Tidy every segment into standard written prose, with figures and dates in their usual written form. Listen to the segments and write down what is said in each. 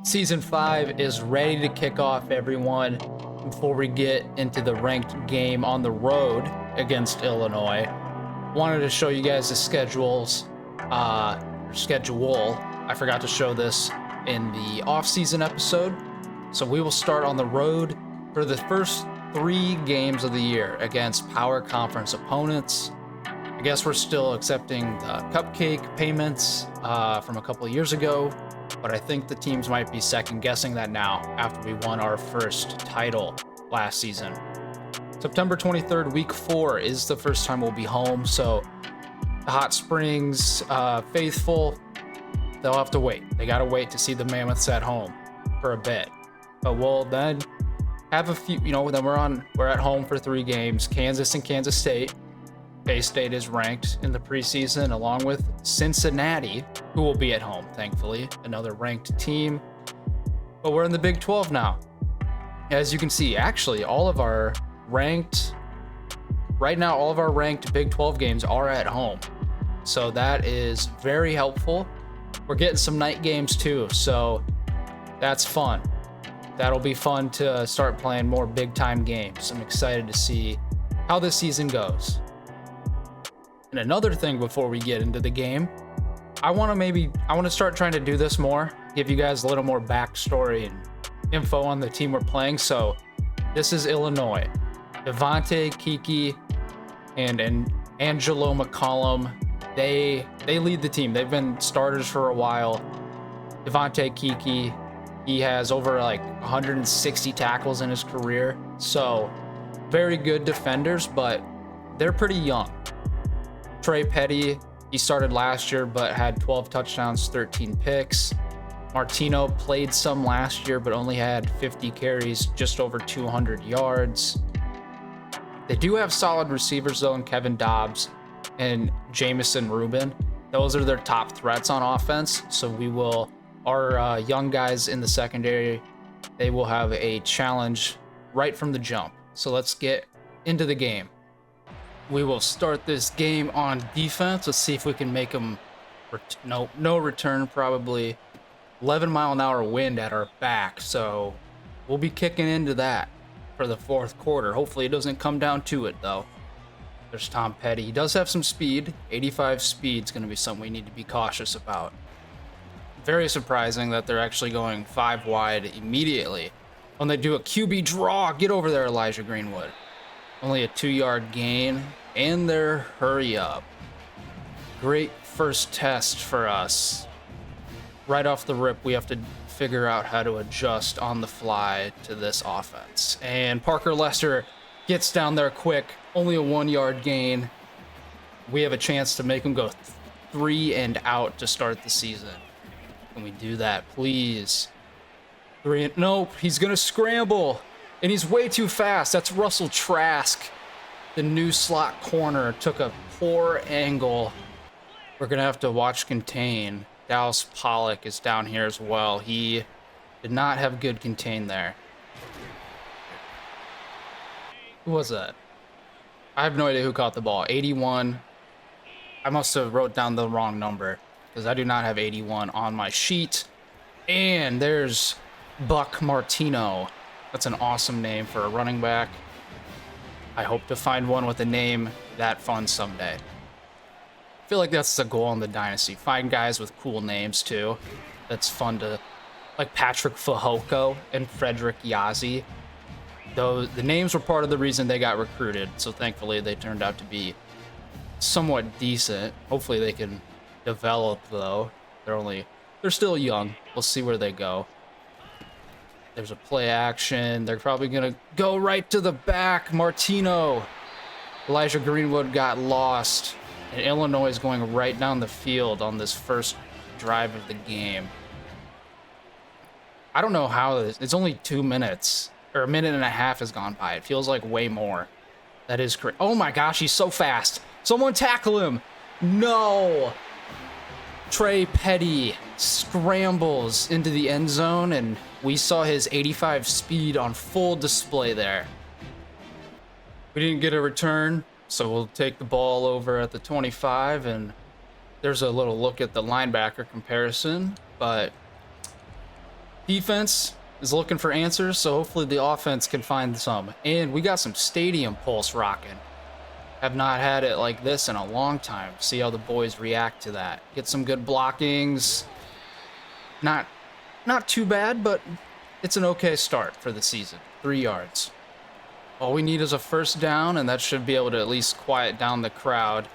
Season 5 is ready to kick off, everyone. Before we get into the ranked game on the road against Illinois, wanted to show you guys the schedule. I forgot to show this in the off-season episode. So we will start on the road for the first 3 games of the year against power conference opponents. I guess we're still accepting the cupcake payments from a couple of years ago, but I think the teams might be second guessing that now after we won our first title last season. September 23rd, week 4 is the first time we'll be home, so the Hot Springs faithful, they'll have to wait. They gotta wait to see the Mammoths at home for a bit. But we'll then have a few, then we're at home for 3 games, Kansas and Kansas State. K-State is ranked in the preseason, along with Cincinnati, who will be at home, thankfully, another ranked team. But we're in the Big 12 now. As you can see, actually, all of our ranked Big 12 games are at home. So that is very helpful. We're getting some night games too, so that's fun. That'll be fun to start playing more big-time games. I'm excited to see how this season goes. And another thing before we get into the game, I want to start trying to do this more, give you guys a little more backstory and info on the team we're playing. So this is Illinois. Devontae, Kiki, and Angelo McCollum, they lead the team. They've been starters for a while. Devontae Kiki, he has over 160 tackles in his career. So very good defenders, but they're pretty young. Trey Petty, he started last year but had 12 touchdowns, 13 picks. Martino played some last year but only had 50 carries, just over 200 yards. They do have solid receivers though in Kevin Dobbs and Jamison Rubin. Those are their top threats on offense. So our young guys in the secondary, they will have a challenge right from the jump. So let's get into the game. We will start this game on defense. Let's see if we can make them. No return, probably. 11-mile-an-hour wind at our back, so we'll be kicking into that for the 4th quarter. Hopefully it doesn't come down to it, though. There's Tom Petty. He does have some speed. 85 speed is going to be something we need to be cautious about. Very surprising that they're actually going 5 wide immediately. When they do a QB draw, get over there, Elijah Greenwood. Only a 2-yard gain, and their hurry up. Great first test for us. Right off the rip, we have to figure out how to adjust on the fly to this offense. And Parker Lester gets down there quick, only a 1-yard gain. We have a chance to make him go 3 and out to start the season. Can we do that, please? Nope, he's gonna scramble. And he's way too fast. That's Russell Trask. The new slot corner took a poor angle. We're going to have to watch contain. Dallas Pollock is down here as well. He did not have good contain there. Who was that? I have no idea who caught the ball. 81. I must have wrote down the wrong number because I do not have 81 on my sheet. And there's Buck Martino. That's an awesome name for a running back. I hope to find one with a name that fun someday. I feel like that's the goal in the Dynasty. Find guys with cool names too. That's fun to, like Patrick Fehoko and Frederick Yazzie. Though the names were part of the reason they got recruited, so thankfully they turned out to be somewhat decent. Hopefully they can develop though. They're still young. We'll see where they go. There's a play action. They're probably going to go right to the back. Martino. Elijah Greenwood got lost. And Illinois is going right down the field on this first drive of the game. I don't know how it's only 2 minutes. Or a minute and a half has gone by. It feels like way more. That is correct. Oh my gosh, he's so fast. Someone tackle him. No. Trey Petty scrambles into the end zone, and we saw his 85 speed on full display there. We didn't get a return, so we'll take the ball over at the 25, and there's a little look at the linebacker comparison, but Defense is looking for answers, so hopefully the offense can find some. And we got some stadium pulse rocking. Have not had it like this in a long time. See how the boys react to that. Get some good blockings. Not too bad, but it's an okay start for the season. 3 yards. All we need is a first down, and that should be able to at least quiet down the crowd.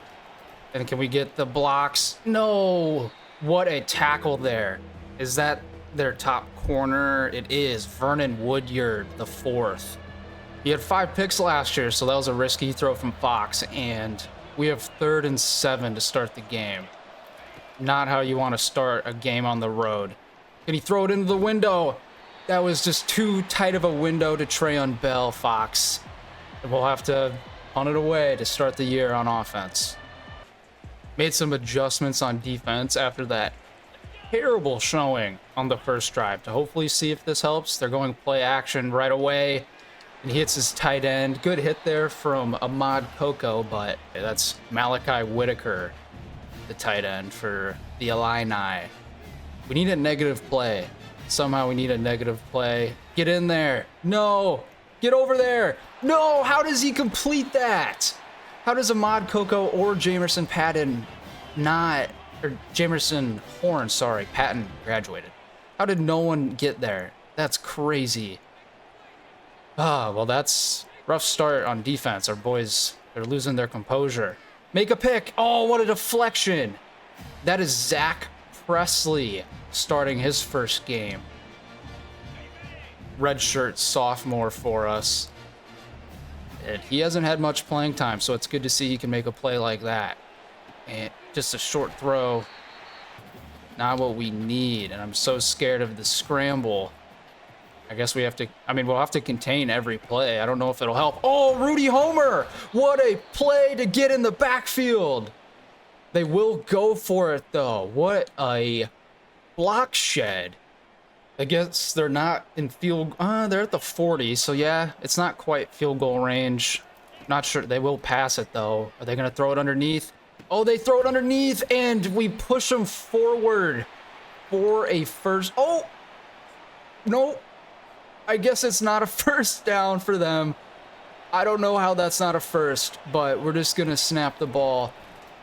And can we get the blocks? No! What a tackle there. Is that their top corner? It is. Vernon Woodyard, the 4th. He had 5 picks last year, so that was a risky throw from Fox, and we have 3rd and 7 to start the game. Not how you want to start a game on the road. Can he throw it into the window? That was just too tight of a window to Trayon Bell, Fox. And we'll have to punt it away to start the year on offense. Made some adjustments on defense after that terrible showing on the first drive to hopefully see if this helps. They're going play action right away. And he hits his tight end. Good hit there from Ahmad Coco, but that's Malachi Whitaker, the tight end for the Illini. We need a negative play. Somehow we need a negative play. Get in there. No. Get over there. No. How does he complete that? How does Ahmad Coco or Jamerson Patton not, or Jamerson Horn, sorry, Patton graduated. How did no one get there? That's crazy. Well, that's rough start on defense. Our boys, they're losing their composure. Make a pick. Oh, what a deflection. That is Zach Presley starting his first game. Redshirt sophomore for us. And he hasn't had much playing time, so it's good to see he can make a play like that. And just a short throw. Not what we need. And I'm so scared of the scramble. I guess we have to, we'll have to contain every play. I don't know if it'll help. Oh, Rudy Homer! What a play to get in the backfield. They will go for it, though. What a block shed. I guess they're not in field, they're at the 40, so yeah, it's not quite field goal range. Not sure, they will pass it, though. Are they going to throw it underneath? Oh, they throw it underneath, and we push them forward for a first. Oh! No. I guess it's not a first down for them. I don't know how that's not a first, but we're just going to snap the ball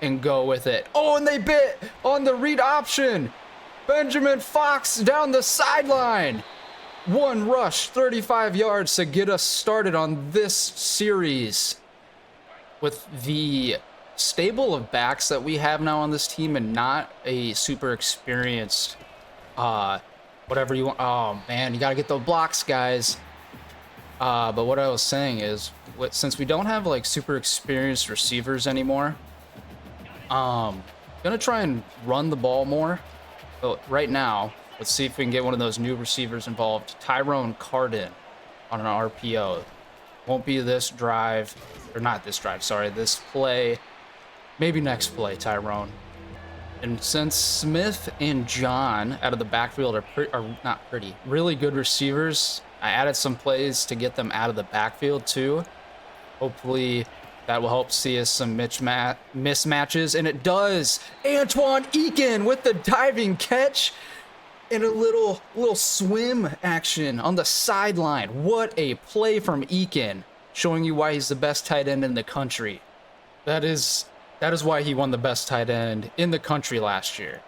and go with it. Oh, and they bit on the read option. Benjamin Fox down the sideline. One rush, 35 yards to get us started on this series. With the stable of backs that we have now on this team and not a super experienced whatever you want. Oh man, you gotta get the blocks, guys. But what I was saying is, since we don't have like super experienced receivers anymore, gonna try and run the ball more. But right now, let's see if we can get one of those new receivers involved. Tyrone Carden on an RPO. Won't be this drive, or not this drive, sorry, this play. Maybe next play, Tyrone. And since Smith and John out of the backfield are really good receivers, I added some plays to get them out of the backfield too. Hopefully that will help see us some mismatches, and it does. Antoine Eakin with the diving catch and a little swim action on the sideline. What a play from Eakin, showing you why he's the best tight end in the country. That is why he won the best tight end in the country last year.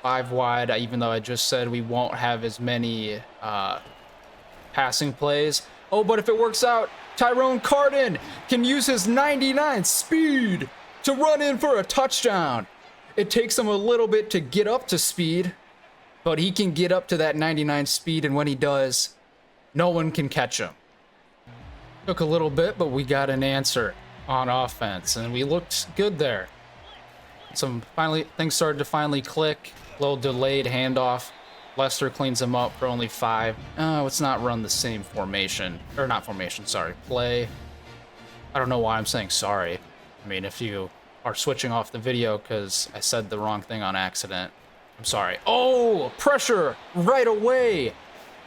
5 wide, even though I just said we won't have as many passing plays. Oh, but if it works out, Tyrone Carden can use his 99 speed to run in for a touchdown. It takes him a little bit to get up to speed, but he can get up to that 99 speed, and when he does, no one can catch him. Took a little bit, but we got an answer on offense, and we looked good there. Things started to finally click. A little delayed handoff. Lester cleans him up for only 5. Let's not run the same formation. Or not formation, sorry. Play. I don't know why I'm saying sorry. If you are switching off the video because I said the wrong thing on accident, I'm sorry. Oh, pressure right away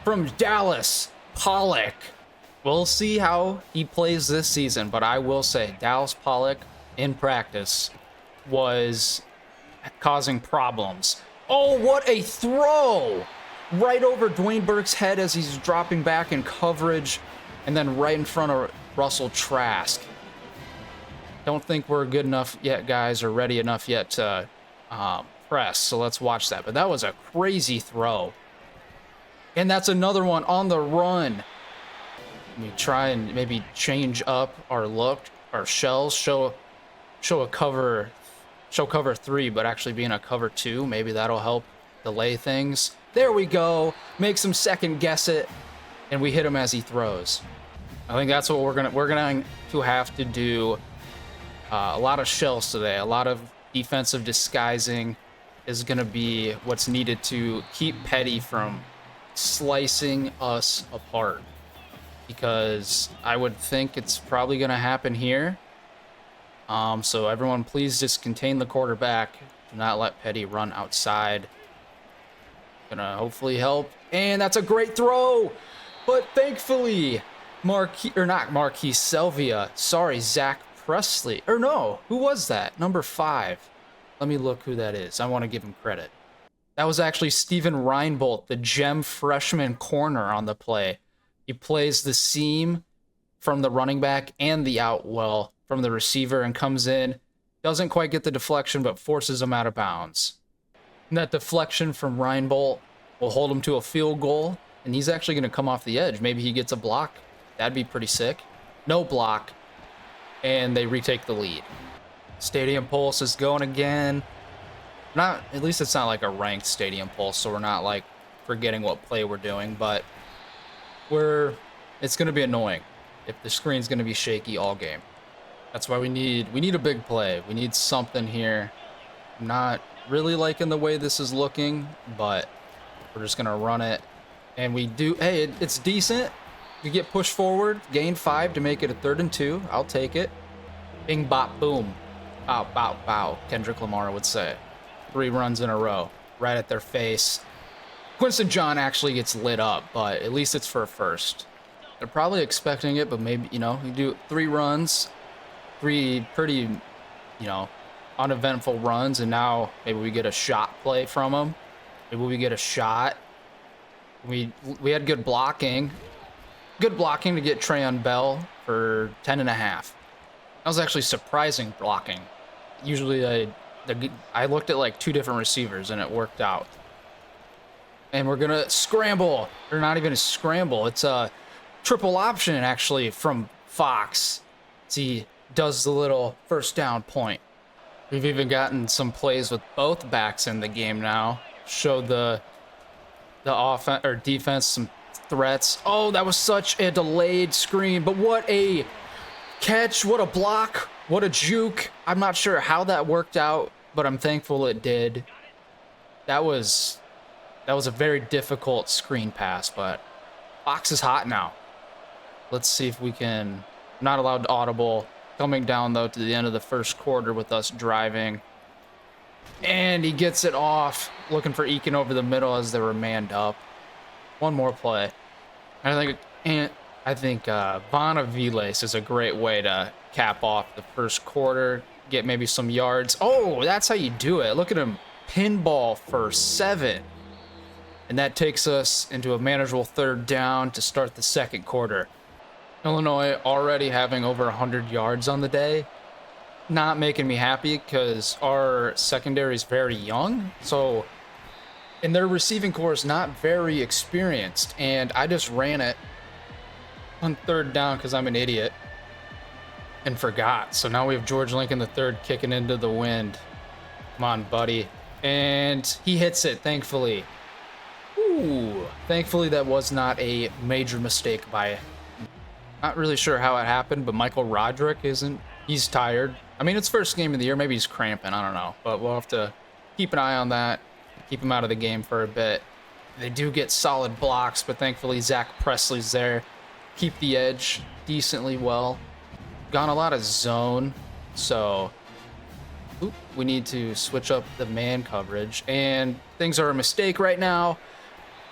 from Dallas Pollock. We'll see how he plays this season, but I will say Dallas Pollock in practice was causing problems. Oh, what a throw! right over Dwayne Burke's head as he's dropping back in coverage, and then right in front of Russell Trask. Don't think we're good enough yet, guys, or ready enough yet to press, so let's watch that. But that was a crazy throw. And that's another one on the run. We try and maybe change up our look, our shells, show cover 3, but actually being a cover 2. Maybe that'll help delay things. There we go. Makes him second guess it, and we hit him as he throws. I think that's what we're gonna to have to do. A lot of shells today. A lot of defensive disguising is gonna be what's needed to keep Petty from slicing us apart, because I would think it's probably gonna happen here. So everyone, please just contain the quarterback. Do not let Petty run outside. Gonna hopefully help. And that's a great throw. But thankfully, Marquis Selvia. Sorry, Zach Presley. Or no, who was that? Number 5. Let me look who that is. I want to give him credit. That was actually Steven Reinbolt, the gem freshman corner on the play. He plays the seam from the running back and the out well from the receiver and comes in. Doesn't quite get the deflection, but forces him out of bounds. And that deflection from Reinbolt will hold him to a field goal, and he's actually going to come off the edge. Maybe he gets a block. That'd be pretty sick. No block, and they retake the lead. Stadium Pulse is going again. At least it's not like a ranked Stadium Pulse, so we're not like forgetting what play we're doing, but it's going to be annoying if the screen's going to be shaky all game. That's why we need a big play. We need something here. I'm not really liking the way this is looking, but we're just going to run it. And we do, hey, it's decent. We get pushed forward, gain 5 to make it a 3rd and 2. I'll take it. Bing, bop, boom. Bow, bow, bow, Kendrick Lamar would say. 3 runs in a row, right at their face. Quincy John actually gets lit up, but at least it's for a first. They're probably expecting it, but maybe, you do 3 runs, 3 pretty, uneventful runs, and now maybe we get a shot play from them. Maybe we get a shot. We had good blocking. Good blocking to get Trayon Bell for 10.5. That was actually surprising blocking. Usually I looked at like 2 different receivers and it worked out. And we're going to scramble. Or not even a scramble. It's a triple option actually from Fox. He does the little first down point. We've even gotten some plays with both backs in the game now. Showed the offense or defense some threats. Oh, that was such a delayed screen, but what a catch, what a block, what a juke. I'm not sure how that worked out, but I'm thankful it did. That was a very difficult screen pass, but Fox is hot now. Let's see if we can. Not allowed to audible. Coming down though to the end of the first quarter with us driving. And he gets it off, looking for Eakin over the middle as they were manned up. One more play. I think Bonaviles is a great way to cap off the first quarter, get maybe some yards. Oh, that's how you do it. Look at him pinball for 7. And that takes us into a manageable 3rd down to start the second quarter. Illinois already having over 100 yards on the day. Not making me happy because our secondary is very young. So, and their receiving core is not very experienced. And I just ran it on 3rd down because I'm an idiot and forgot. So now we have George Lincoln III kicking into the wind. Come on, buddy. And he hits it, thankfully. Ooh, thankfully that was not a major mistake by, not really sure how it happened, but Michael Roderick he's tired. I mean, it's first game of the year. Maybe he's cramping. I don't know. But we'll have to keep an eye on that. Keep him out of the game for a bit. They do get solid blocks, but thankfully Zach Presley's there. Keep the edge decently well. Gone a lot of zone, so we need to switch up the man coverage. And things are a mistake right now.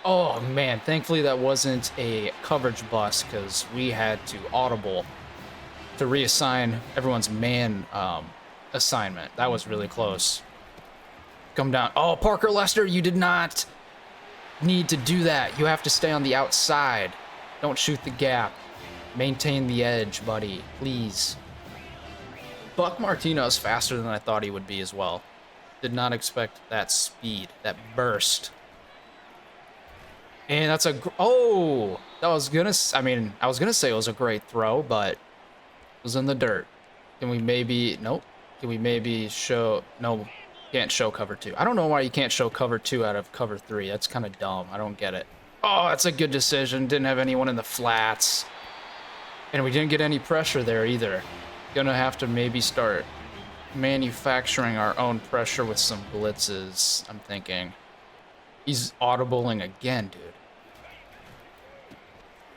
Oh, man. Thankfully, that wasn't a coverage bust because we had to audible to reassign everyone's man assignment. That was really close. Come down. Oh, Parker Lester, you did not. need to do that. You have to stay on the outside. Don't shoot the gap. Maintain the edge, buddy. Please. Buck Martino's faster than I thought he would be as well. Did not expect that speed, that burst. And that's a... Oh! I was gonna say it was a great throw, but it was in the dirt. Can we maybe... Nope. Can we maybe show... No, can't show cover 2. I don't know why you can't show cover 2 out of cover 3. That's kind of dumb. I don't get it. Oh, that's a good decision. Didn't have anyone in the flats. And we didn't get any pressure there either. Gonna have to maybe start manufacturing our own pressure with some blitzes, I'm thinking. He's audibling again, dude.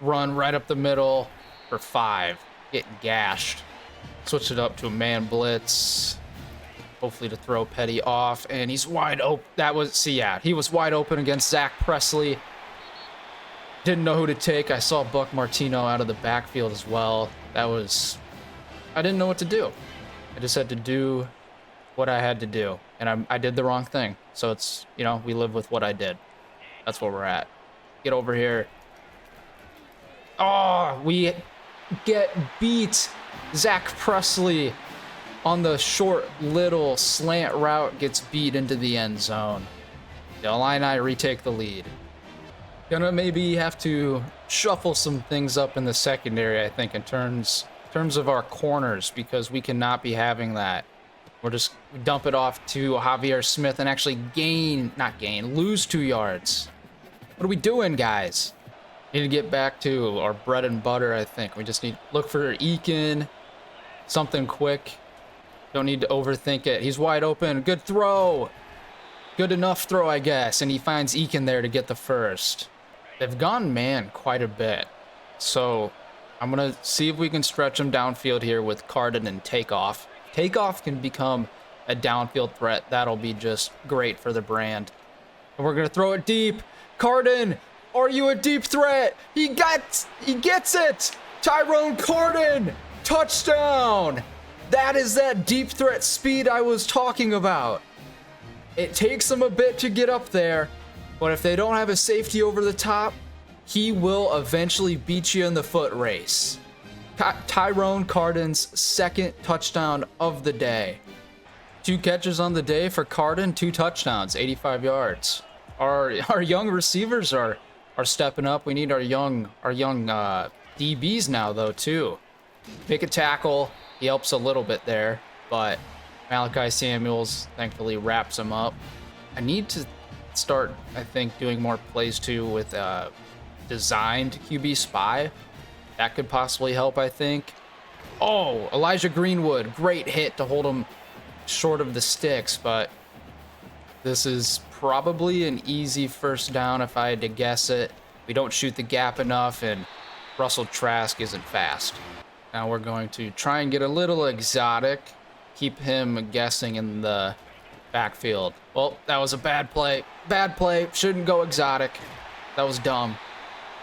Run right up the middle for 5. Getting gashed. Switch it up to a man blitz. Hopefully to throw Petty off. And he's wide open. That was, see, yeah, he was wide open against Zach Presley. Didn't know who to take. I saw Buck Martino out of the backfield as well. That was... I didn't know what to do. I just had to do what I had to do. And I did the wrong thing. So it's, you know, we live with what I did. That's where we're at. Get over here. Oh, we get beat. Zach Presley on the short little slant route gets beat into the end zone. The Illini retake the lead. Gonna maybe have to shuffle some things up in the secondary, I think, in terms of our corners, because we cannot be having that. We're just dump it off to Javier Smith and actually lose 2 yards. What are we doing, guys? Need to get back to our bread and butter, I think. We just need look for Eakin, something quick. Don't need to overthink it. He's wide open. Good throw. Good enough throw, I guess. And he finds Eakin there to get the first. They've gone man quite a bit. So I'm going to see if we can stretch them downfield here with Carden and Takeoff. Takeoff can become a downfield threat. That'll be just great for the brand. And we're going to throw it deep. Carden, are you a deep threat? He gets it. Tyrone Carden, touchdown. That is that deep threat speed I was talking about. It takes him a bit to get up there, but if they don't have a safety over the top, he will eventually beat you in the foot race. Tyrone Carden's second touchdown of the day. 2 catches on the day for Carden, 2 touchdowns, 85 yards. Our young receivers are stepping up. We need our young DBs now though too. Make a tackle. He helps a little bit there, but Malachi Samuels thankfully wraps him up. I need to start, I think, doing more plays too with designed QB spy. That could possibly help, I think. Oh, Elijah Greenwood, great hit to hold him short of the sticks, but this is probably an easy first down if I had to guess it. We don't shoot the gap enough, and Russell Trask isn't fast. Now we're going to try and get a little exotic, keep him guessing in the backfield. Well, that was a bad play. Bad play. Shouldn't go exotic. That was dumb.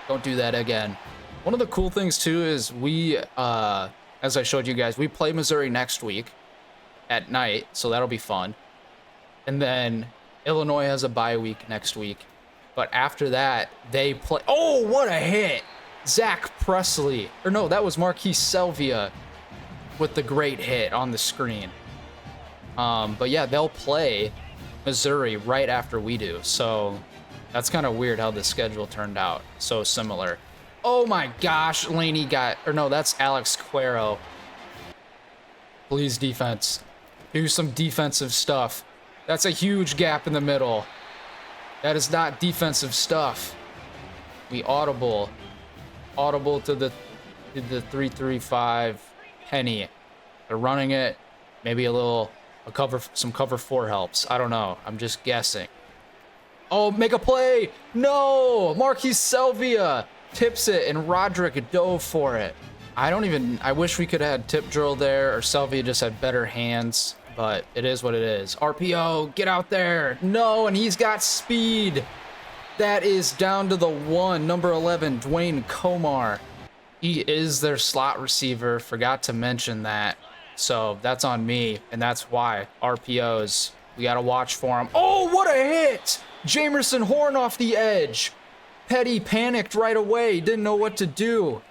Don't do that again. One of the cool things too is we, as I showed you guys, we play Missouri next week at night, so that'll be fun. And then Illinois has a bye week next week. But after that, they play... Oh, what a hit! Zach Presley. Or no, that was Marquise Selvia with the great hit on the screen. But yeah, they'll play Missouri right after we do. So that's kind of weird how the schedule turned out. So similar. Oh my gosh, Laney got... Or no, that's Alex Cuero. Please, defense. Do some defensive stuff. That's a huge gap in the middle. That is not defensive stuff. We audible to the 3-3-5 penny. They're running it. Maybe some cover 4 helps. I don't know. I'm just guessing. Oh, make a play. No, Marquise Selvia tips it and Roderick dove for it. I wish we could have had tip drill there, or Selvia just had better hands, but it is what it is. RPO, get out there. No, and he's got speed. That is down to the 1, number 11, Dwayne Comar. He is their slot receiver. Forgot to mention that. So that's on me, and that's why. RPOs, we got to watch for him. Oh, what a hit! Jamerson Horn off the edge. Petty panicked right away, didn't know what to do.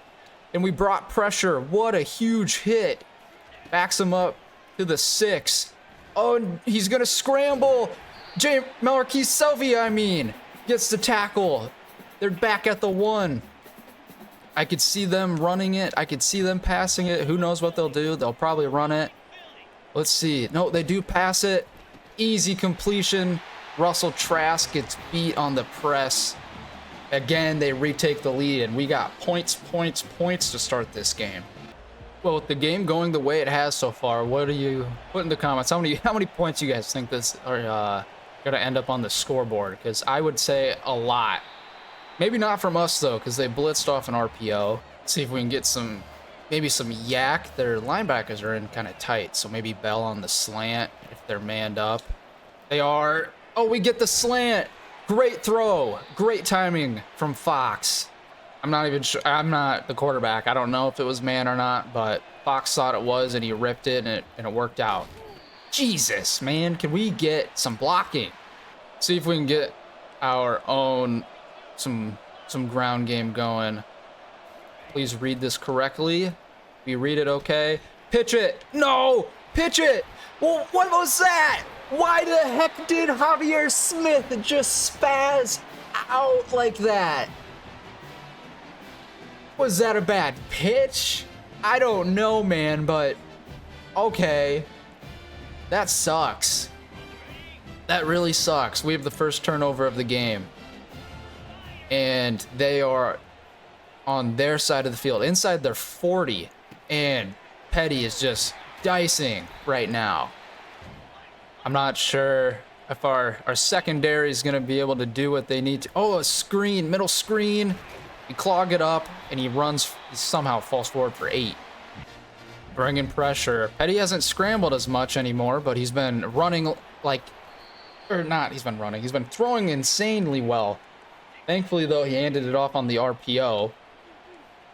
And we brought pressure. What a huge hit. Backs him up to the 6. Oh, and he's going to scramble. Marquise Selvey, I mean, gets the tackle. They're back at the 1. I could see them running it. I could see them passing it. Who knows what they'll do? They'll probably run it. Let's see. No, they do pass it. Easy completion. Russell Trask gets beat on the press. Again, they retake the lead, and we got points to start this game. Well, with the game going the way it has so far, what do you put in the comments? How many points you guys think this are gonna end up on the scoreboard? Because I would say a lot. Maybe not from us though, because they blitzed off an RPO. See if we can get maybe some yak. Their linebackers are in kind of tight, so maybe Bell on the slant if they're manned up. They are. Oh, we get the slant. Great throw. Great timing from Fox. I'm not even sure. I'm not the quarterback. I don't know if it was man or not, but Fox thought it was, and he ripped it, and it worked out. Jesus, man. Can we get some blocking? See if we can get our own some ground game going. Please read this correctly. We read it okay. Pitch it. No! Pitch it! Well, what was that? Why the heck did Javier Smith just spaz out like that? Was that a bad pitch? I don't know, man, but okay. That sucks. That really sucks. We have the first turnover of the game. And they are on their side of the field, inside their 40. And Petty is just dicing right now. I'm not sure if our secondary is going to be able to do what they need to. Oh, a screen, middle screen. We clog it up, and he somehow falls forward for 8. Bringing pressure. Petty hasn't scrambled as much anymore, but he's been running he's been throwing insanely well. Thankfully, though, he handed it off on the RPO.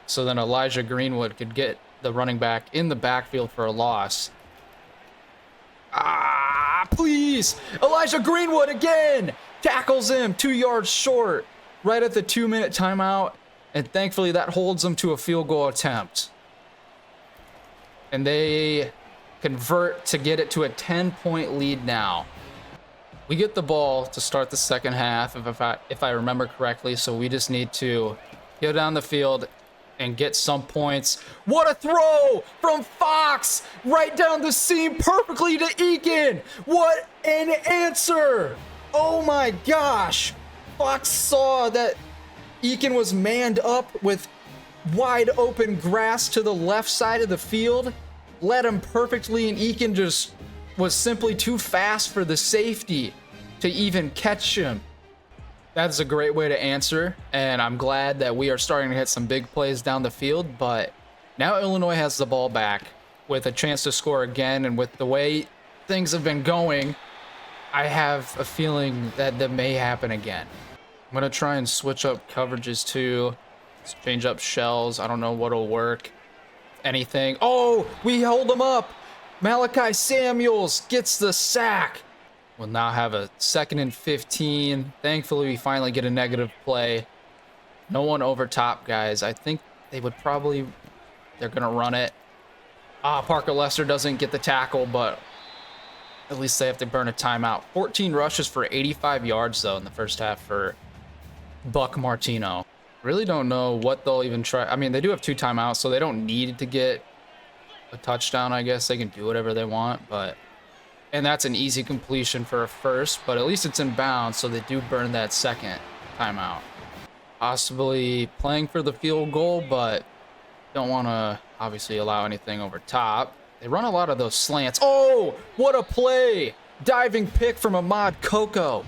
So then Elijah Greenwood could get the running back in the backfield for a loss. Please! Elijah Greenwood again! Tackles him 2 yards short right at the 2-minute timeout. And thankfully, that holds them to a field goal attempt. And they convert to get it to a 10-point lead now. We get the ball to start the second half, if I remember correctly, so we just need to go down the field and get some points. What a throw from Fox! Right down the seam perfectly to Eakin! What an answer! Oh my gosh! Fox saw that Eakin was manned up with wide open grass to the left side of the field, led him perfectly, and Eakin just was simply too fast for the safety to even catch him. That's a great way to answer, and I'm glad that we are starting to hit some big plays down the field, but now Illinois has the ball back with a chance to score again, and with the way things have been going, I have a feeling that that may happen again. I'm going to try and switch up coverages too, change up shells. I don't know what'll work. Anything. Oh, we hold them up. Malachi Samuels gets the sack. We'll now have a 2nd and 15. Thankfully, we finally get a negative play. No one over top, guys. I think they're going to run it. Parker Lester doesn't get the tackle, but at least they have to burn a timeout. 14 rushes for 85 yards, though, in the first half for Buck Martino. Really don't know what they'll even try. I mean, they do have 2 timeouts, so they don't need to get a touchdown, I guess. They can do whatever they want, but... And that's an easy completion for a first, but at least it's in bounds, so they do burn that 2nd timeout. Possibly playing for the field goal, but don't want to obviously allow anything over top. They run a lot of those slants. Oh, what a play! Diving pick from Ahmad Coco.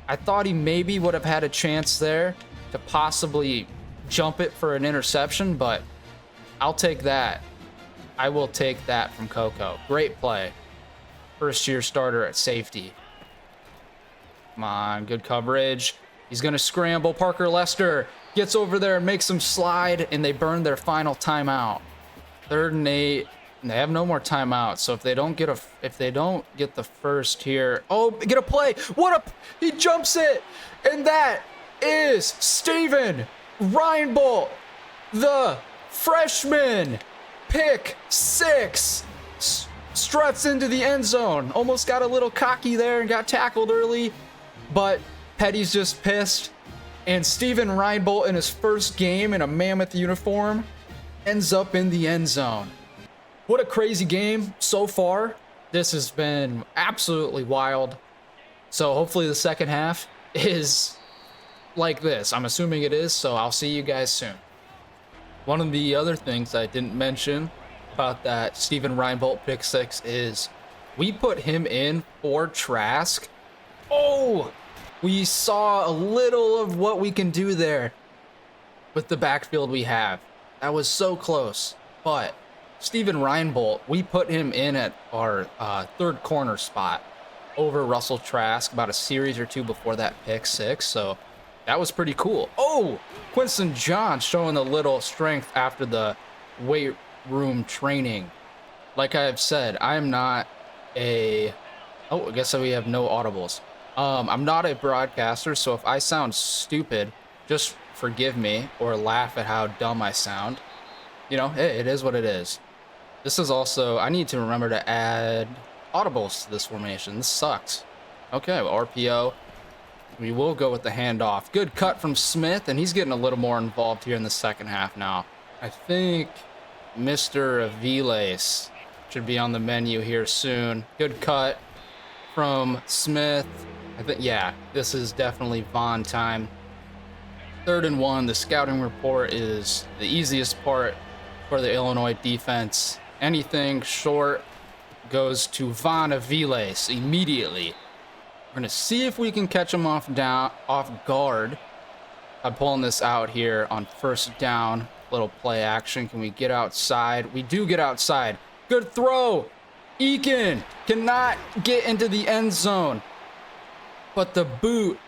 I thought he maybe would have had a chance there to possibly jump it for an interception, but I'll take that. I will take that from Coco. Great play. First-year starter at safety. Come on, good coverage. He's going to scramble. Parker Lester gets over there and makes him slide, and they burn their final timeout. 3rd and 8. And they have no more timeouts, so if they don't get the first here, oh, get a play! He jumps it, and that is Steven Reinbolt, the freshman, pick 6, struts into the end zone. Almost got a little cocky there and got tackled early, but Petty's just pissed. And Steven Reinbolt in his first game in a Mammoth uniform ends up in the end zone. What a crazy game so far. This has been absolutely wild. So hopefully the second half is like this. I'm assuming it is, so I'll see you guys soon. One of the other things I didn't mention about that Steven Reinbolt pick 6 is we put him in for Trask. Oh, we saw a little of what we can do there with the backfield we have. That was so close, but Steven Reinbolt, we put him in at our third corner spot over Russell Trask about a series or two before that pick 6, so that was pretty cool. Oh, Quinton John showing a little strength after the weight room training. Like I've said, I'm not a... Oh, I guess we have no audibles. I'm not a broadcaster, so if I sound stupid, just forgive me or laugh at how dumb I sound. You know, it is what it is. This is also, I need to remember to add audibles to this formation. This sucks. Okay, well, RPO. We will go with the handoff. Good cut from Smith, and he's getting a little more involved here in the second half now. I think Mr. Aviles should be on the menu here soon. Good cut from Smith. I think, yeah, this is definitely Vaughn time. 3rd and 1. The scouting report is the easiest part for the Illinois defense. Anything short goes to Von Aviles immediately. We're going to see if we can catch him off guard. I'm pulling this out here on 1st down. Little play action. Can we get outside? We do get outside. Good throw. Eakin cannot get into the end zone. But the boot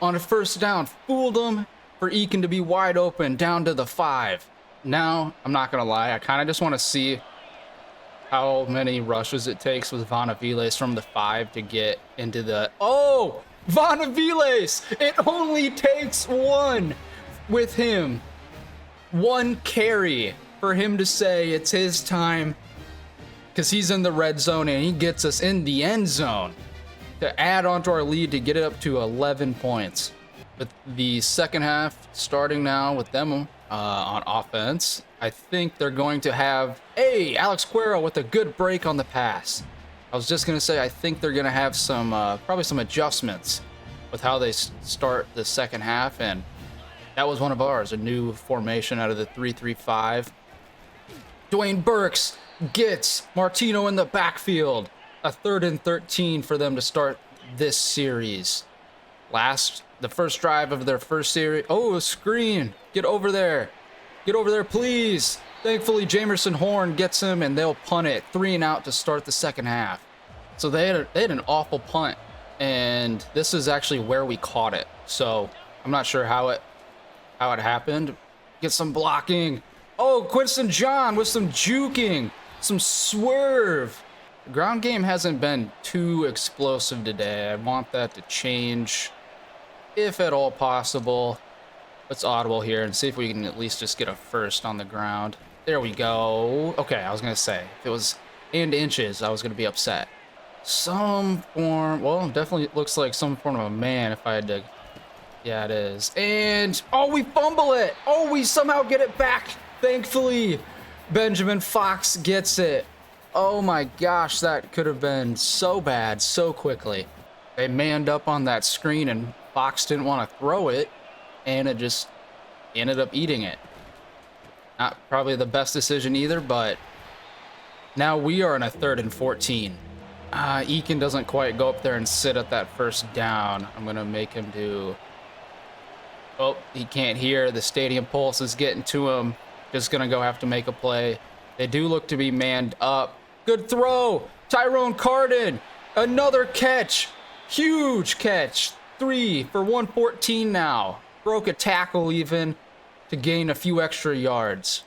on a 1st down fooled him for Eakin to be wide open down to the 5. Now, I'm not going to lie. I kind of just want to see how many rushes it takes with Von Aviles from the 5 to get into the... Oh! Von Aviles! It only takes 1 with him. 1 carry for him to say it's his time, because he's in the red zone and he gets us in the end zone to add on to our lead to get it up to 11 points. With the second half starting now with them on offense, I think they're going to have, hey, Alex Cuero with a good break on the pass. I was just going to say, I think they're going to have some, probably some adjustments with how they start the second half, and that was one of ours, a new formation out of the 3-3-5. Dwayne Burks gets Martino in the backfield. A 3rd and 13 for them to start this series. The first drive of their first series. Oh, a screen. Get over there. Get over there, please. Thankfully, Jamerson Horn gets him, and they'll punt it. 3 and out to start the second half. So they had an awful punt, and this is actually where we caught it. So I'm not sure how it happened. Get some blocking. Oh, Quinton John with some juking, some swerve. The ground game hasn't been too explosive today. I want that to change, if at all possible. Let's audible here and see if we can at least just get a first on the ground. There we go. Okay, I was going to say, if it was in inches, I was going to be upset. Some form, well, definitely looks like some form of a man if I had to. Yeah, it is. And, oh, we fumble it. Oh, we somehow get it back. Thankfully, Benjamin Fox gets it. Oh my gosh, that could have been so bad so quickly. They manned up on that screen and Fox didn't want to throw it, and it just ended up eating it. Not probably the best decision either, but now we are in a 3rd and 14. Eakin doesn't quite go up there and sit at that 1st down. I'm going to make him do... Oh, he can't hear. The stadium pulse is getting to him. Just going to go have to make a play. They do look to be manned up. Good throw. Tyrone Carden. Another catch. Huge catch. 3 for 114 now. Broke a tackle even to gain a few extra yards.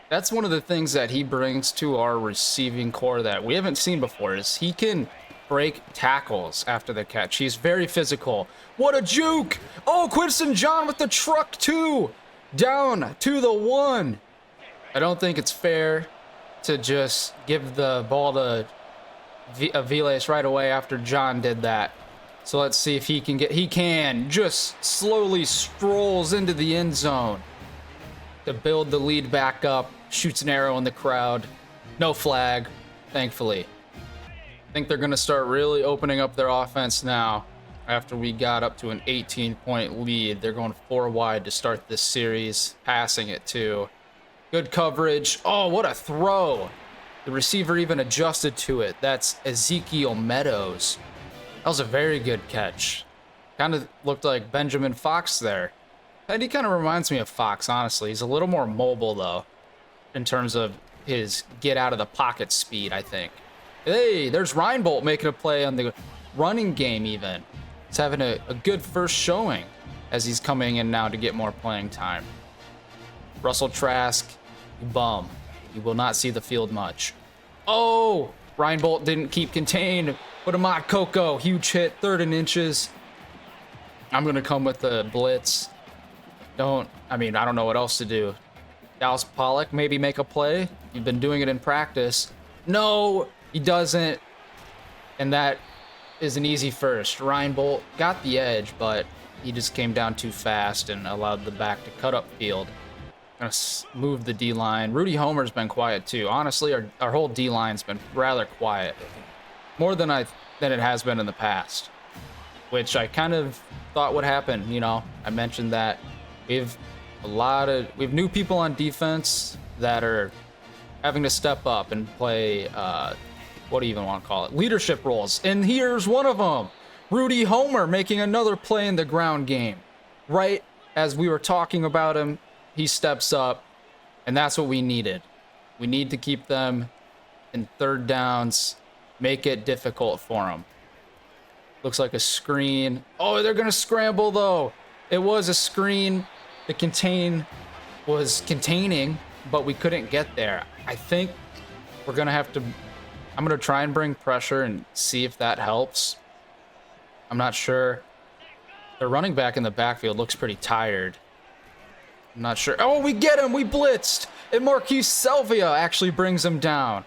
That's one of the things that he brings to our receiving core that we haven't seen before, is he can break tackles after the catch. He's very physical. What a juke! Oh, Quinton John with the truck too! Down to the 1. I don't think it's fair to just give the ball to Viles right away after John did that. So let's see if he can get... He can! Just slowly strolls into the end zone to build the lead back up. Shoots an arrow in the crowd. No flag, thankfully. I think they're going to start really opening up their offense now. After we got up to an 18-point lead, they're going 4 wide to start this series. Passing it too. Good coverage. Oh, what a throw. The receiver even adjusted to it. That's Ezekiel Meadows. That was a very good catch. Kind of looked like Benjamin Fox there. And he kind of reminds me of Fox, honestly. He's a little more mobile, though, in terms of his get-out-of-the-pocket speed, I think. Hey, there's Reinbolt making a play on the running game, even. He's having a good first showing as he's coming in now to get more playing time. Russell Trask, you bum. You will not see the field much. Oh, Reinbolt didn't keep contained. But Ahmad Coco, huge hit, 3rd and inches. I'm going to come with the blitz. I don't know what else to do. Dallas Pollock, maybe make a play. You've been doing it in practice. No, he doesn't. And that is an easy first. Reinbolt got the edge, but he just came down too fast and allowed the back to cut up field. Gonna move the D-line. Rudy Homer's been quiet too. Honestly, our whole D-line's been rather quiet. More than it has been in the past. Which I kind of thought would happen, you know. I mentioned that we have new people on defense that are having to step up and play what do you even want to call it? Leadership roles. And here's one of them. Rudy Homer making another play in the ground game. Right as we were talking about him, he steps up, and that's what we needed. We need to keep them in 3rd downs, make it difficult for them. Looks like a screen. Oh, they're going to scramble, though. It was a screen. The contain was containing, but we couldn't get there. I think we're going to have to... I'm going to try and bring pressure and see if that helps. I'm not sure. The running back in the backfield looks pretty tired. I'm not sure. Oh, we get him. We blitzed. And Marquise Selvia actually brings him down.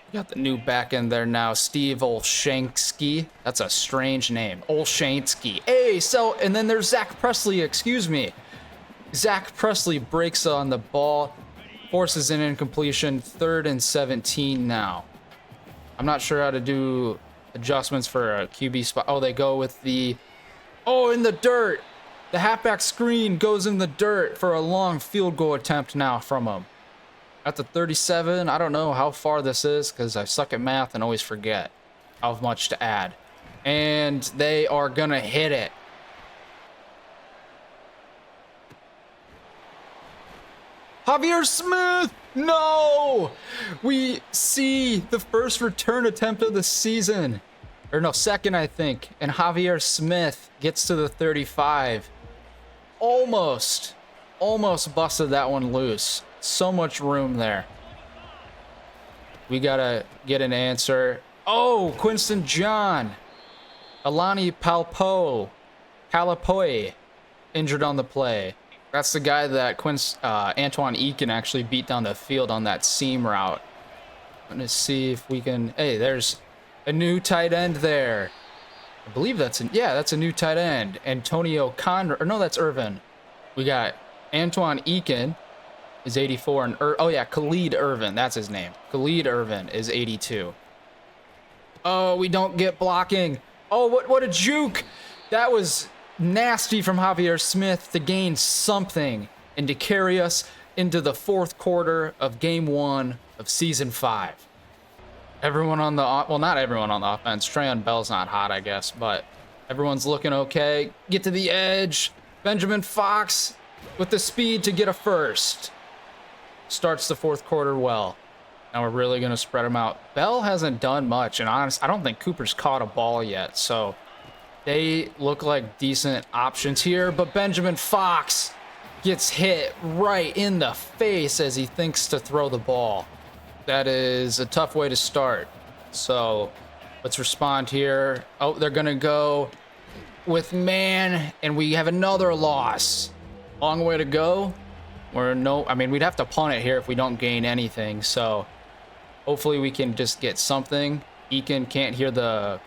We got the new back end there now. Steve Olshansky. That's a strange name. Olshansky. Hey, and then there's Zach Presley. Excuse me. Zach Presley breaks on the ball. Forces an incompletion. 3rd and 17 now. I'm not sure how to do adjustments for a QB spot. Oh, they go with the... Oh, in the dirt. The halfback screen goes in the dirt for a long field goal attempt now from him. At the 37, I don't know how far this is because I suck at math and always forget how much to add. And they are going to hit it. Javier Smith! No! We see the first return attempt of the season. Or no, second, I think. And Javier Smith gets to the 35. Almost busted that one loose. So much room there. We gotta get an answer. Oh, Quinton John. Alani Palapoe injured on the play. That's the guy that Antoine Eakin actually beat down the field on that seam route. I'm gonna see if we can... Hey, there's a new tight end there. I believe that's a new tight end. Antonio Conrad, or no, that's Irvin. We got Antoine Eakin is 84, and Khalid Irvin, that's his name. Khalid Irvin is 82. Oh, we don't get blocking. Oh, what a juke! That was nasty from Javier Smith to gain something and to carry us into the 4th quarter of game 1 of season 5. Everyone on the not everyone on the offense. Trayon Bell's not hot, I guess, but everyone's looking okay. Get to the edge. Benjamin Fox with the speed to get a first. Starts the 4th quarter well. Now we're really going to spread them out. Bell hasn't done much, and honestly, I don't think Cooper's caught a ball yet, so they look like decent options here. But Benjamin Fox gets hit right in the face as he thinks to throw the ball. That is a tough way to start. So let's respond here. Oh, they're going to go with man, and we have another loss. Long way to go. I mean, we'd have to punt it here if we don't gain anything. So hopefully we can just get something. Eakin can't hear the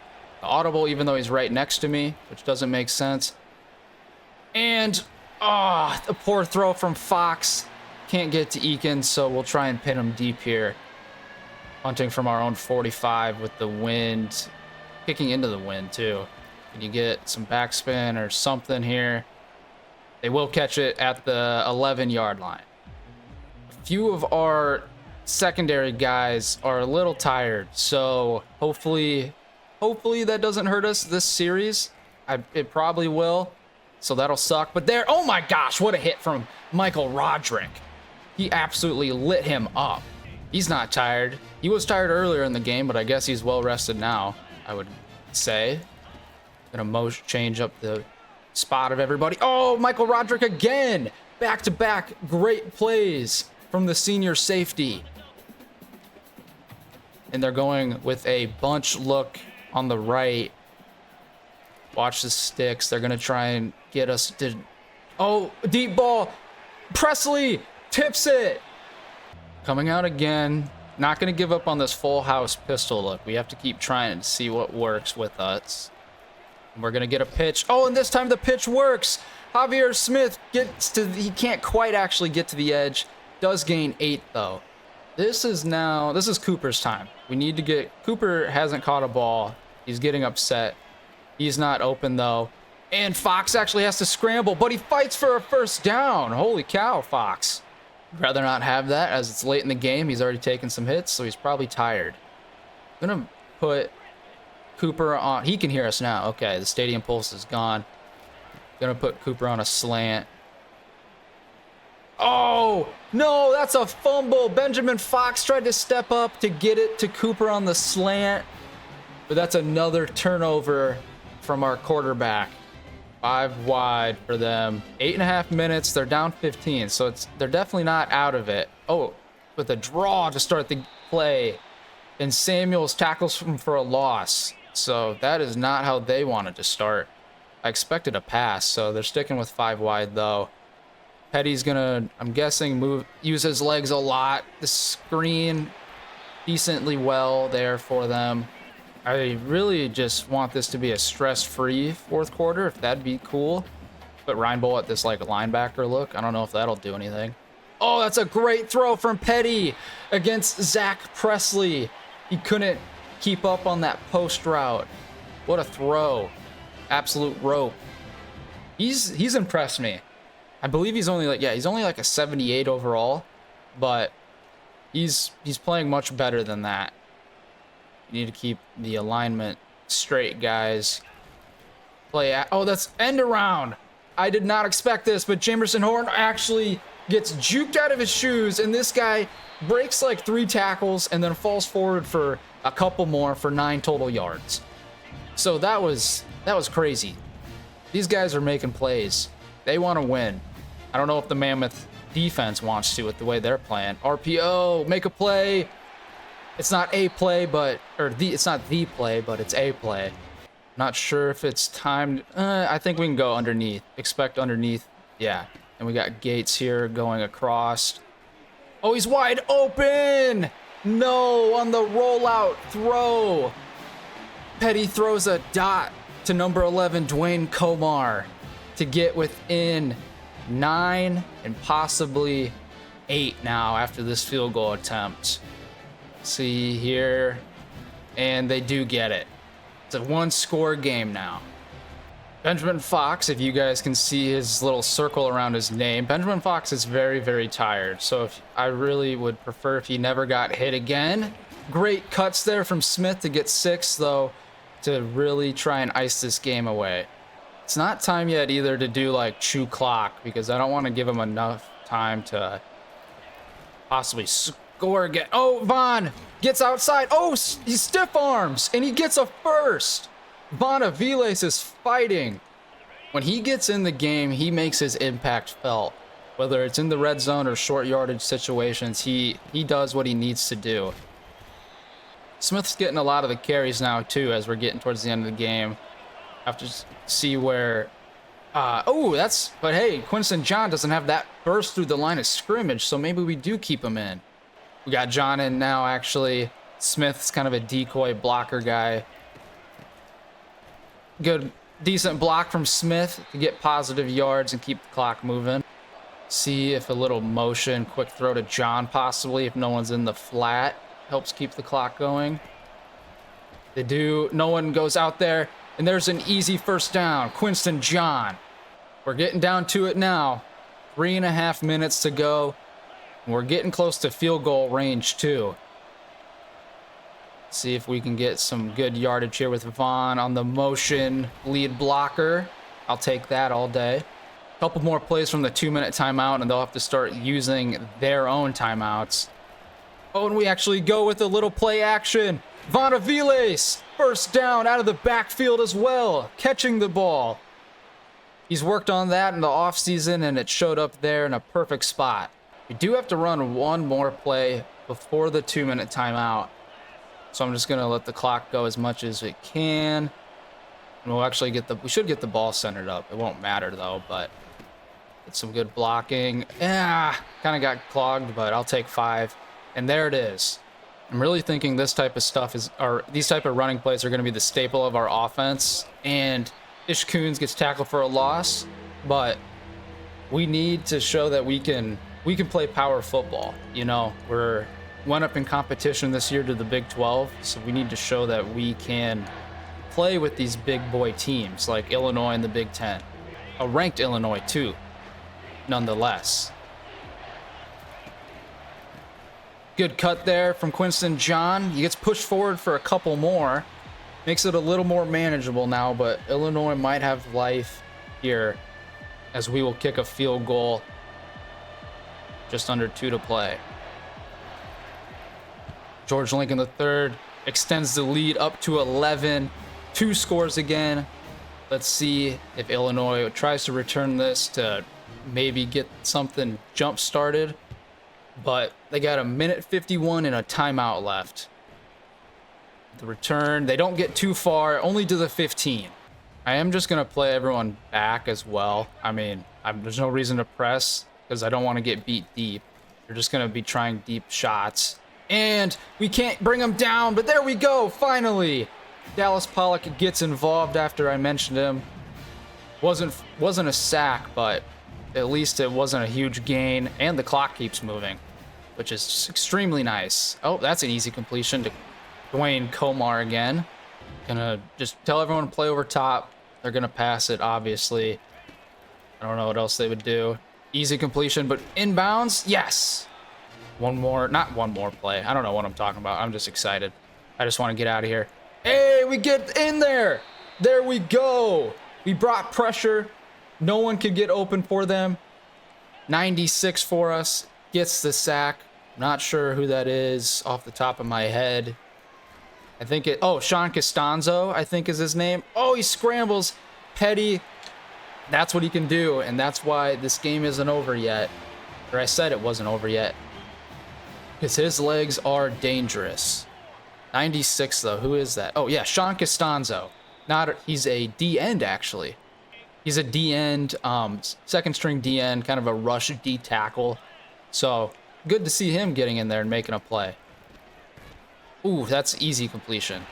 audible, even though he's right next to me, which doesn't make sense. And, the poor throw from Fox. Can't get to Eakin, so we'll try and pin him deep here. Punting from our own 45 with the wind. Kicking into the wind, too. Can you get some backspin or something here? They will catch it at the 11-yard line. A few of our secondary guys are a little tired, so hopefully that doesn't hurt us this series. It probably will, so that'll suck. But there, oh my gosh, what a hit from Michael Roderick. He absolutely lit him up. He's not tired. He was tired earlier in the game, but I guess he's well rested now, I would say. Gonna motion change up the spot of everybody. Oh, Michael Roderick again. Back-to-back great plays from the senior safety. And they're going with a bunch look on the right. Watch the sticks. They're going to try and get us to... Oh, deep ball. Presley tips it. Coming out again. Not going to give up on this full house pistol look. We have to keep trying to see what works with us. We're going to get a pitch. Oh, and this time the pitch works. Javier Smith gets to... He can't quite actually get to the edge. Does gain 8, though. This is Cooper's time. We need to get... Cooper hasn't caught a ball. He's getting upset. He's not open, though. And Fox actually has to scramble, but he fights for a first down. Holy cow, Fox. I'd rather not have that, as it's late in the game. He's already taken some hits, so he's probably tired. I'm going to put Cooper on... He can hear us now. Okay, the stadium pulse is gone. Going to put Cooper on a slant. Oh, no, that's a fumble. Benjamin Fox tried to step up to get it to Cooper on the slant. But that's another turnover from our quarterback. 5 wide for them. 8.5 minutes. They're down 15, so they're definitely not out of it. Oh, with a draw to start the play. And Samuels tackles him for a loss. So that is not how they wanted to start. I expected a pass, so they're sticking with 5 wide, though. Petty's gonna, I'm guessing, use his legs a lot. The screen decently well there for them. I really just want this to be a stress-free fourth quarter, if that'd be cool. Put Reinbold at this like linebacker look. I don't know if that'll do anything. Oh, that's a great throw from Petty against Zach Presley. He couldn't keep up on that post route. What a throw. Absolute rope. He's impressed me. I believe he's only like a 78 overall, but he's playing much better than that. You need to keep the alignment straight, guys. Oh, that's end around. I did not expect this, but Jamerson Horn actually gets juked out of his shoes, and this guy breaks like 3 tackles and then falls forward for a couple more for 9 total yards. So that was crazy. These guys are making plays. They want to win. I don't know if the Mammoth defense wants to with the way they're playing. RPO, make a play. It's not a play, it's not the play, but it's a play. Not sure if it's timed. I think we can go underneath. Expect underneath. Yeah. And we got Gates here going across. Oh, he's wide open. No, on the rollout throw. Petty throws a dot to number 11, Dwayne Komar, to get within 9 and possibly 8 now after this field goal attempt. See here, and they do get it. It's a 1-score game now. Benjamin Fox, if you guys can see his little circle around his name, Benjamin Fox is very, very tired. So I really would prefer if he never got hit again. Great cuts there from Smith to get 6, though, to really try and ice this game away. It's not time yet either to do like chew clock, because I don't want to give him enough time to possibly score again. Oh, Vaughn gets outside. Oh, he stiff arms and he gets a first. Vaughn Aviles is fighting. When he gets in the game, he makes his impact felt. Whether it's in the red zone or short yardage situations, he does what he needs to do. Smith's getting a lot of the carries now too as we're getting towards the end of the game. Have to see where but hey, Quinton John doesn't have that burst through the line of scrimmage, so maybe we do keep him in. We got John in now, actually. Smith's kind of a decoy blocker guy. Good, decent block from Smith to get positive yards and keep the clock moving. See if a little motion, quick throw to John possibly, if no one's in the flat, helps keep the clock going. No one goes out there, and there's an easy first down. Quinton John. We're getting down to it now. 3.5 minutes to go. And we're getting close to field goal range too. See if we can get some good yardage here with Vaughn on the motion lead blocker. I'll take that all day. A couple more plays from the 2-minute timeout, and they'll have to start using their own timeouts. Oh, and we actually go with a little play action. Vaughn Aviles, first down out of the backfield as well, catching the ball. He's worked on that in the offseason, and it showed up there in a perfect spot. We do have to run one more play before the 2-minute timeout. So I'm just going to let the clock go as much as it can. And we'll actually we should get the ball centered up. It won't matter though, but it's some good blocking. Kind of got clogged, but I'll take 5. And there it is. I'm really thinking this type of stuff these type of running plays are going to be the staple of our offense. And Ish Coons gets tackled for a loss, but we need to show that we can play power football. You know, went up in competition this year to the Big 12, so we need to show that we can play with these big boy teams like Illinois in the Big 10. A ranked Illinois too, nonetheless. Good cut there from Quinton John. He gets pushed forward for a couple more. Makes it a little more manageable now, but Illinois might have life here as we will kick a field goal. Just under 2 to play. George Lincoln III extends the lead up to 11. 2 scores again. Let's see if Illinois tries to return this to maybe get something jump started. But they got 1:51 and a timeout left. The return, they don't get too far, only to the 15. I am just going to play everyone back as well. I mean, there's no reason to press because I don't want to get beat deep. They're just going to be trying deep shots. And we can't bring them down, but there we go, finally. Dallas Pollock gets involved after I mentioned him. Wasn't a sack, but at least it wasn't a huge gain, and the clock keeps moving, which is extremely nice. Oh, that's an easy completion to Dwayne Comar again. Gonna just tell everyone to play over top. They're gonna pass it, obviously. I don't know what else they would do. Easy completion, but inbounds, yes. Not one more play. I don't know what I'm talking about. I'm just excited. I just want to get out of here. Hey, we get in there. There we go. We brought pressure. No one could get open for them. 96 for us. Gets the sack. Not sure who that is off the top of my head. I think Sean Costanzo, I think is his name. Oh, he scrambles. Petty. That's what he can do, and that's why this game isn't over yet. Or I said it wasn't over yet. Because his legs are dangerous. 96, though. Who is that? Oh, yeah, Sean Costanzo. He's a D-end, actually. He's a D-end, second-string D-end, kind of a rush D-tackle. So, good to see him getting in there and making a play. Ooh, that's easy completion.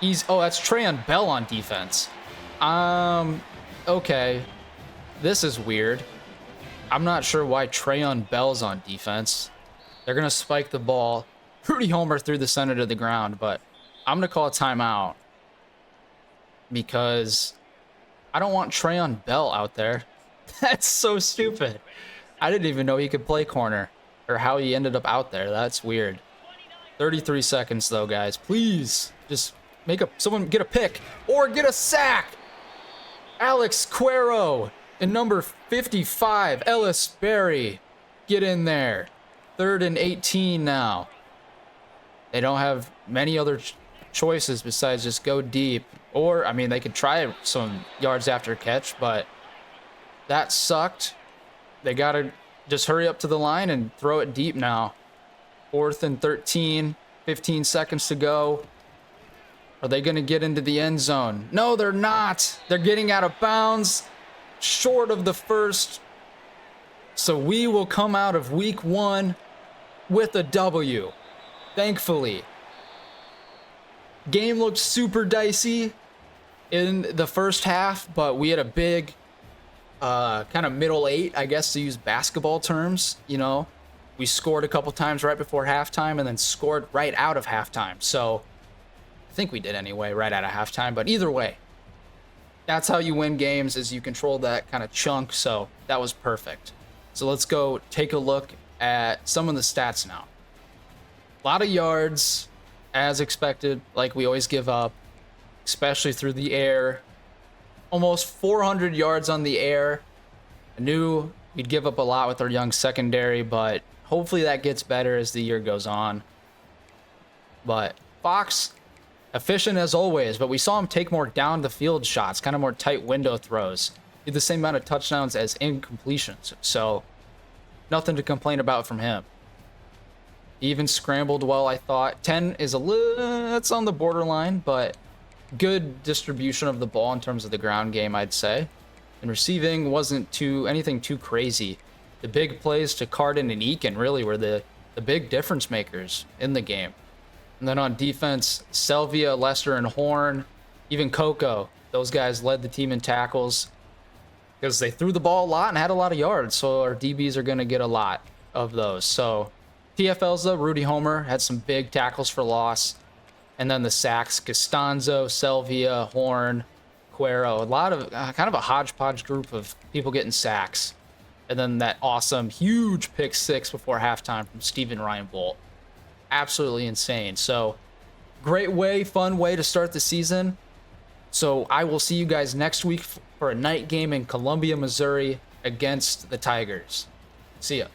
That's Trayon Bell on defense. Okay. This is weird. I'm not sure why Trayon Bell's on defense. They're going to spike the ball. Rudy Homer threw the center to the ground, but I'm going to call a timeout because I don't want Trayon Bell out there. That's so stupid. I didn't even know he could play corner or how he ended up out there. That's weird. 33 seconds though, guys. Please just someone get a pick or get a sack. Alex Cuero and number 55, Ellis Berry. Get in there. 3rd and 18 now. They don't have many other choices besides just go deep. Or, I mean, they could try some yards after catch, but that sucked. They got to just hurry up to the line and throw it deep now. 4th and 13, 15 seconds to go. Are they going to get into the end zone? No, they're not. They're getting out of bounds, short of the first. So we will come out of week 1 with a W, thankfully. Game looked super dicey in the first half, but we had a big kind of middle 8, I guess, to use basketball terms. You know, we scored a couple times right before halftime and then scored right out of halftime. So I think we did anyway, right out of halftime. But either way, that's how you win games, is you control that kind of chunk. So that was perfect. So let's go take a look at some of the stats now. A lot of yards, as expected, like we always give up, especially through the air. Almost 400 yards on the air. I knew we'd give up a lot with our young secondary, but hopefully that gets better as the year goes on. But Fox, efficient as always, but we saw him take more down the field shots, kind of more tight window throws. He had the same amount of touchdowns as incompletions, so nothing to complain about from him. He even scrambled well, I thought. 10 is a little, that's on the borderline, but good distribution of the ball in terms of the ground game, I'd say. And receiving wasn't anything too crazy. The big plays to Carden and Eakin really were the big difference makers in the game. And then on defense, Selvia, Lester, and Horn, even Coco, those guys led the team in tackles because they threw the ball a lot and had a lot of yards. So our DBs are going to get a lot of those. So TFLs, though, Rudy Homer had some big tackles for loss. And then the sacks, Costanzo, Selvia, Horn, Cuero, a lot of kind of a hodgepodge group of people getting sacks. And then that awesome, huge pick 6 before halftime from Steven Reinbolt. Absolutely insane. So great way, fun way to start the season. So I will see you guys next week for a night game in Columbia, Missouri against the Tigers. See ya.